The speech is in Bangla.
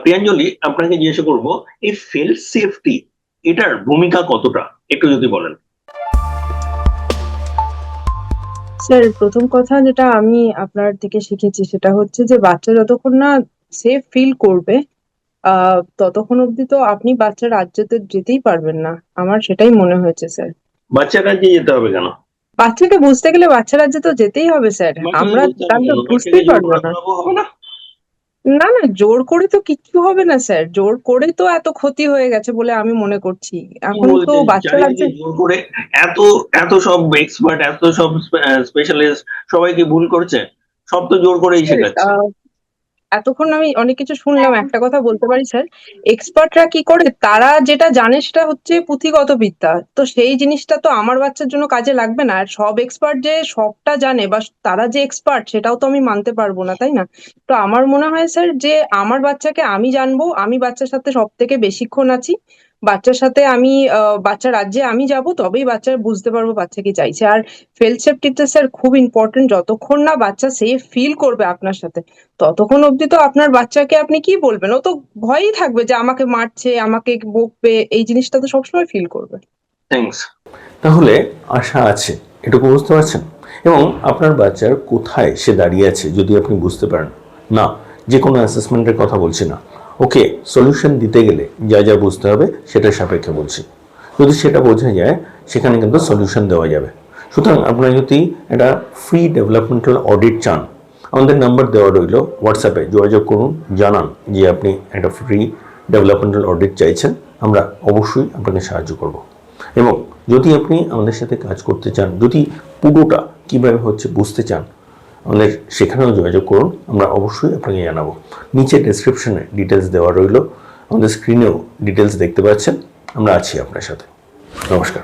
প্রিয়াঞ্জলি, আপনাকে জিজ্ঞাসা করব, এই ফেল সেফটি এটার ভূমিকা কতটা, একটু যদি বলেন। স্যার, প্রথম কথা যেটা আমি আপনার থেকে শিখেছি সেটা হচ্ছে যে বাচ্চা যতক্ষণ না সেফ ফিল করবে ততক্ষণ অব্দি তো আপনি বাচ্চার রাজ্যতে যেতেই পারবেন না। আমার সেটাই মনে হয়েছে স্যার। বাচ্চার কাছে যেতে হবে কেন? বাচ্চাকে বুঝতে গেলে বাচ্চা রাজ্যে তো যেতেই হবে স্যার। বাচ্চাকে আমরা বুঝতে হবে তাহলে কেন? বাচ্চাকে বুঝতেই জোর পারবো করে না। পড়াবো হবে না? না না, জোর করে তো কিচ্ছু হবে না স্যার, জোর করে তো এত ক্ষতি হয়ে গেছে বলে আমি মনে করছি। কি এখন তো বলছেন, বাচ্চা চারিদিকে রাজ্যে জোর করে? এত এত সব এক্সপার্ট, এত সব স্পেশালিস্ট, সবাইকে ভুল করছে? সব তো জোর করেই শেখাচ্ছে। এতক্ষণ আমি অনেক কিছু শুনলাম, একটা কথা বলতে পারি স্যার। এক্সপার্টরা কি করে, তারা যেটা জানে সেটা হচ্ছে পুঁথিগত বিদ্যা, তো সেই জিনিসটা তো আমার বাচ্চার জন্য কাজে লাগবে না। আর সব এক্সপার্ট যে সবটা জানে বা তারা যে এক্সপার্ট সেটাও তো আমি মানতে পারবো না, তাই না? তো আমার মনে হয় স্যার যে আমার বাচ্চাকে আমি জানবো, আমি বাচ্চার সাথে সব থেকে বেশিক্ষণ আছি, বাচ্চার সাথে আমি বাচ্চার রাজ্যে আমি যাব, তবেই বাচ্চা বুঝতে পারবো বাচ্চা কি চাইছে। আর ফেল সেফটিতে স্যার খুব ইম্পর্টেন্ট, যতক্ষণ না বাচ্চা সেফ ফিল করবে আপনার সাথে ততক্ষণ অব্দি তো আপনার বাচ্চাকে আপনি কি বলবেন, ও তো ভয়ই থাকবে যে আমাকে মারছে, আমাকে বকবে, এই জিনিসটা তো সবসময় ফিল করবে। থ্যাঙ্কস। তাহলে আশা আছে, এটুকু বুঝতে পারছেন? এবং আপনার বাচ্চার কোথায় সে দাঁড়িয়ে আছে যদি আপনি বুঝতে পারেন, না যে কোনো অ্যাসেসমেন্টের কথা বলছি না, ওকে সলিউশন দিতে গেলে যা যা বুঝতে হবে সেটার সাপেক্ষে বলছি, যদি সেটা বোঝা যায় সেখানে কিন্তু সলিউশন দেওয়া যাবে। সুতরাং আপনারা যদি একটা ফ্রি ডেভেলপমেন্টাল অডিট চান, আমাদের নাম্বার দেওয়া রইল, হোয়াটসঅ্যাপে যোগাযোগ করুন, জানান যে আপনি একটা ফ্রি ডেভেলপমেন্টাল অডিট চাইছেন, আমরা অবশ্যই আপনাকে সাহায্য করব। এবং যদি আপনি আমাদের সাথে কাজ করতে চান, যদি পুরোটা কীভাবে হচ্ছে বুঝতে চান, আমাদের সেখানেও যোগাযোগ করুন, আমরা অবশ্যই আপনাকে জানাবো। নিচে ডেসক্রিপশনে ডিটেলস দেওয়া রইল, আমাদের স্ক্রিনেও ডিটেলস দেখতে পাচ্ছেন। আমরা আছি আপনার সাথে। নমস্কার।